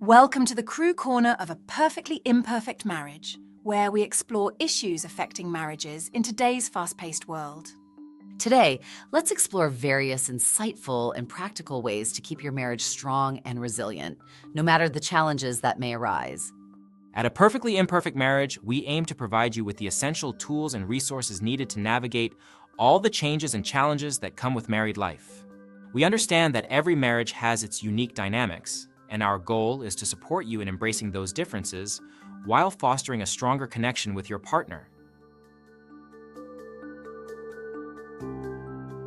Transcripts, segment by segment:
Welcome to the Crew Corner of A Perfectly Imperfect Marriage, where we explore issues affecting marriages in today's fast-paced world. Today, let's explore various insightful and practical ways to keep your marriage strong and resilient, no matter the challenges that may arise. At A Perfectly Imperfect Marriage, we aim to provide you with the essential tools and resources needed to navigate all the changes and challenges that come with married life. We understand that every marriage has its unique dynamics, and our goal is to support you in embracing those differences while fostering a stronger connection with your partner.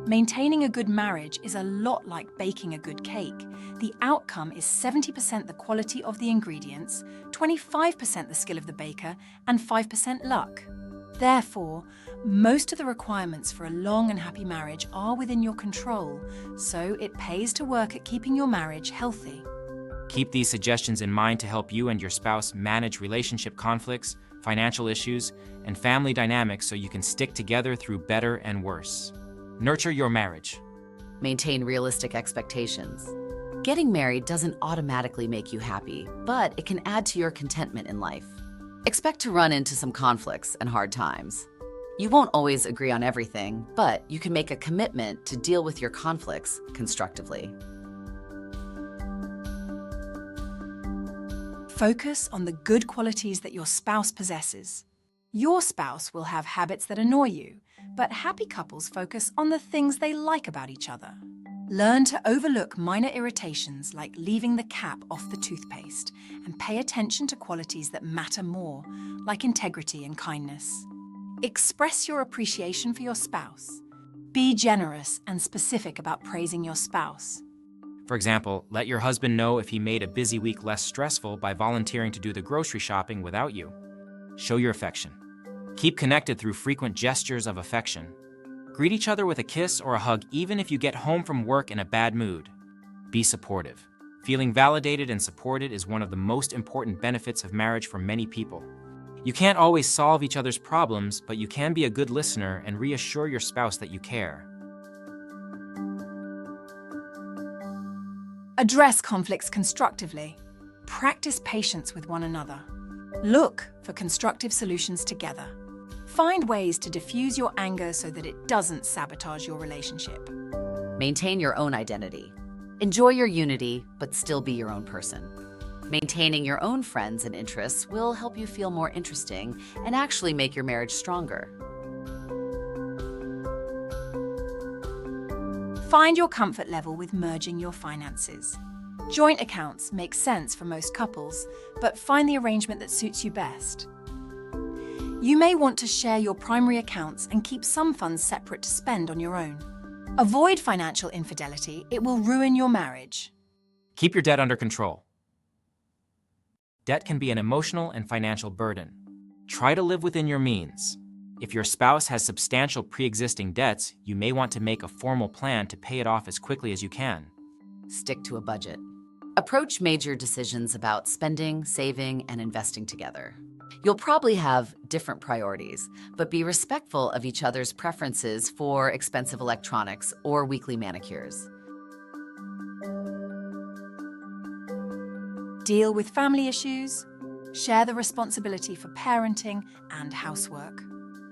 Maintaining a good marriage is a lot like baking a good cake. The outcome is 70% the quality of the ingredients, 25% the skill of the baker, and 5% luck. Therefore, most of the requirements for a long and happy marriage are within your control, so it pays to work at keeping your marriage healthy. Keep these suggestions in mind to help you and your spouse manage relationship conflicts, financial issues, and family dynamics so you can stick together through better and worse. Nurture your marriage. Maintain realistic expectations. Getting married doesn't automatically make you happy, but it can add to your contentment in life. Expect to run into some conflicts and hard times. You won't always agree on everything, but you can make a commitment to deal with your conflicts constructively. Focus on the good qualities that your spouse possesses. Your spouse will have habits that annoy you, but happy couples focus on the things they like about each other. Learn to overlook minor irritations like leaving the cap off the toothpaste and pay attention to qualities that matter more, like integrity and kindness. Express your appreciation for your spouse. Be generous and specific about praising your spouse. For example, let your husband know if he made a busy week less stressful by volunteering to do the grocery shopping without you. Show your affection. Keep connected through frequent gestures of affection. Greet each other with a kiss or a hug even if you get home from work in a bad mood. Be supportive. Feeling validated and supported is one of the most important benefits of marriage for many people. You can't always solve each other's problems, but you can be a good listener and reassure your spouse that you care. Address conflicts constructively. Practice patience with one another. Look for constructive solutions together. Find ways to diffuse your anger so that it doesn't sabotage your relationship. Maintain your own identity. Enjoy your unity, but still be your own person. Maintaining your own friends and interests will help you feel more interesting and actually make your marriage stronger. Find your comfort level with merging your finances. Joint accounts make sense for most couples, but find the arrangement that suits you best. You may want to share your primary accounts and keep some funds separate to spend on your own. Avoid financial infidelity, it will ruin your marriage. Keep your debt under control. Debt can be an emotional and financial burden. Try to live within your means. If your spouse has substantial pre-existing debts, you may want to make a formal plan to pay it off as quickly as you can. Stick to a budget. Approach major decisions about spending, saving, and investing together. You'll probably have different priorities, but be respectful of each other's preferences for expensive electronics or weekly manicures. Deal with family issues. Share the responsibility for parenting and housework.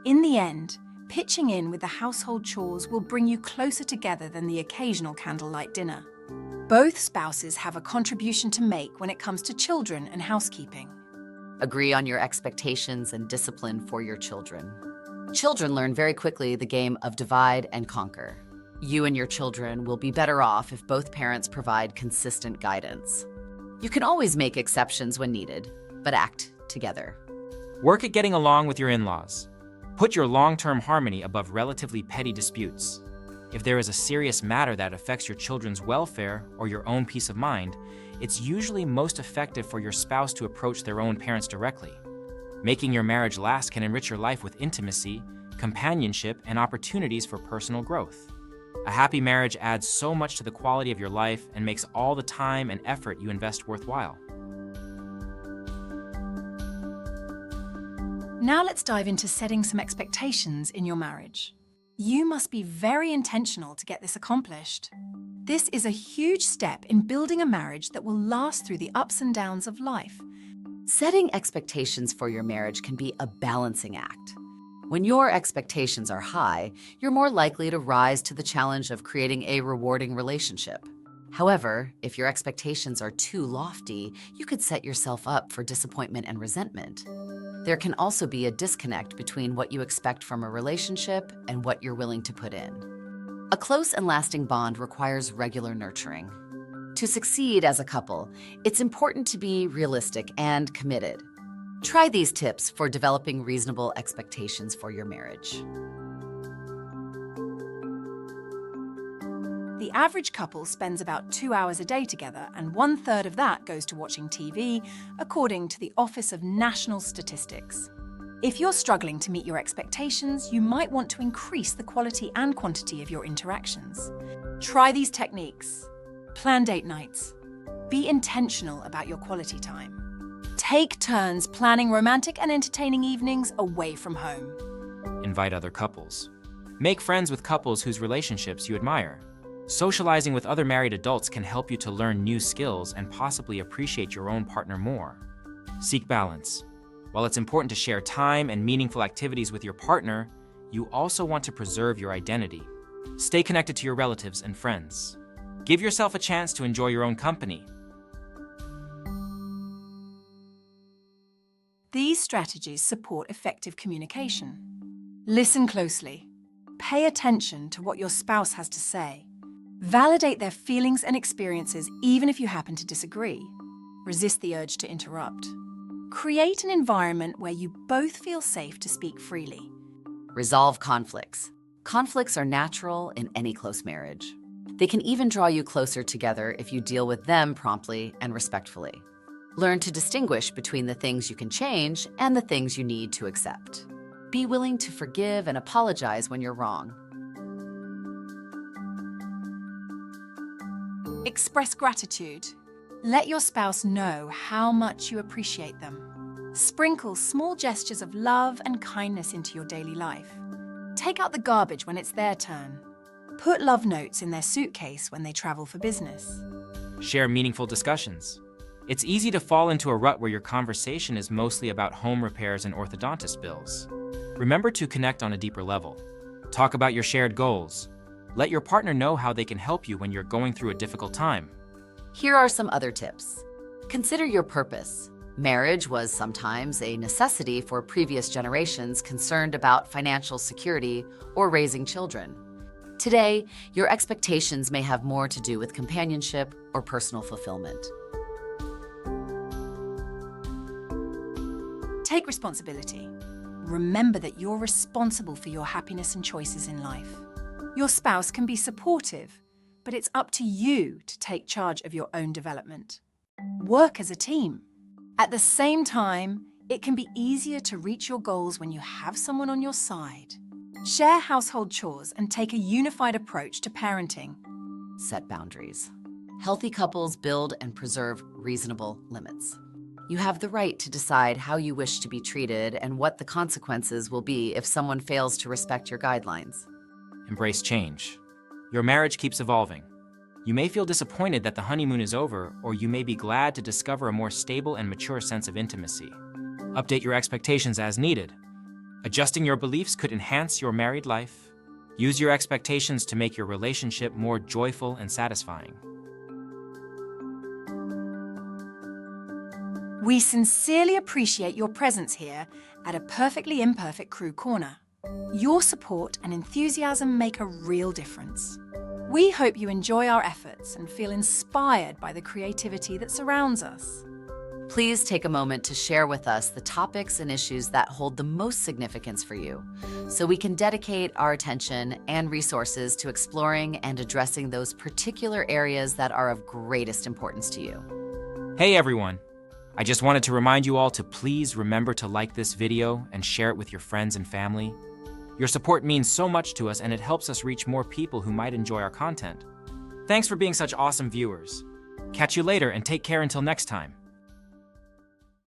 In the end, pitching in with the household chores will bring you closer together than the occasional candlelight dinner. Both spouses have a contribution to make when it comes to children and housekeeping. Agree on your expectations and discipline for your children. Children learn very quickly the game of divide and conquer. You and your children will be better off if both parents provide consistent guidance. You can always make exceptions when needed, but act together. Work at getting along with your in-laws. Put your long-term harmony above relatively petty disputes. If there is a serious matter that affects your children's welfare or your own peace of mind, it's usually most effective for your spouse to approach their own parents directly. Making your marriage last can enrich your life with intimacy, companionship, and opportunities for personal growth. A happy marriage adds so much to the quality of your life and makes all the time and effort you invest worthwhile. Now let's dive into setting some expectations in your marriage. You must be very intentional to get this accomplished. This is a huge step in building a marriage that will last through the ups and downs of life. Setting expectations for your marriage can be a balancing act. When your expectations are high, you're more likely to rise to the challenge of creating a rewarding relationship. However, if your expectations are too lofty, you could set yourself up for disappointment and resentment. There can also be a disconnect between what you expect from a relationship and what you're willing to put in. A close and lasting bond requires regular nurturing. To succeed as a couple, it's important to be realistic and committed. Try these tips for developing reasonable expectations for your marriage. The average couple spends about 2 hours a day together, and 1/3 of that goes to watching TV, according to the Office of National Statistics. If you're struggling to meet your expectations, you might want to increase the quality and quantity of your interactions. Try these techniques. Plan date nights. Be intentional about your quality time. Take turns planning romantic and entertaining evenings away from home. Invite other couples. Make friends with couples whose relationships you admire. Socializing with other married adults can help you to learn new skills and possibly appreciate your own partner more. Seek balance. While it's important to share time and meaningful activities with your partner, you also want to preserve your identity. Stay connected to your relatives and friends. Give yourself a chance to enjoy your own company. These strategies support effective communication. Listen closely. Pay attention to what your spouse has to say. Validate their feelings and experiences even if you happen to disagree. Resist the urge to interrupt. Create an environment where you both feel safe to speak freely. Resolve conflicts. Conflicts are natural in any close marriage. They can even draw you closer together if you deal with them promptly and respectfully. Learn to distinguish between the things you can change and the things you need to accept. Be willing to forgive and apologize when you're wrong. Express gratitude. Let your spouse know how much you appreciate them. Sprinkle small gestures of love and kindness into your daily life. Take out the garbage when it's their turn. Put love notes in their suitcase when they travel for business. Share meaningful discussions. It's easy to fall into a rut where your conversation is mostly about home repairs and orthodontist bills. Remember to connect on a deeper level. Talk about your shared goals. Let your partner know how they can help you when you're going through a difficult time. Here are some other tips. Consider your purpose. Marriage was sometimes a necessity for previous generations concerned about financial security or raising children. Today, your expectations may have more to do with companionship or personal fulfillment. Take responsibility. Remember that you're responsible for your happiness and choices in life. Your spouse can be supportive, but it's up to you to take charge of your own development. Work as a team. At the same time, it can be easier to reach your goals when you have someone on your side. Share household chores and take a unified approach to parenting. Set boundaries. Healthy couples build and preserve reasonable limits. You have the right to decide how you wish to be treated and what the consequences will be if someone fails to respect your guidelines. Embrace change. Your marriage keeps evolving. You may feel disappointed that the honeymoon is over, or you may be glad to discover a more stable and mature sense of intimacy. Update your expectations as needed. Adjusting your beliefs could enhance your married life. Use your expectations to make your relationship more joyful and satisfying. We sincerely appreciate your presence here at a Perfectly Imperfect Crew Corner. Your support and enthusiasm make a real difference. We hope you enjoy our efforts and feel inspired by the creativity that surrounds us. Please take a moment to share with us the topics and issues that hold the most significance for you, so we can dedicate our attention and resources to exploring and addressing those particular areas that are of greatest importance to you. Hey everyone! I just wanted to remind you all to please remember to like this video and share it with your friends and family. Your support means so much to us, and it helps us reach more people who might enjoy our content. Thanks for being such awesome viewers. Catch you later and take care until next time.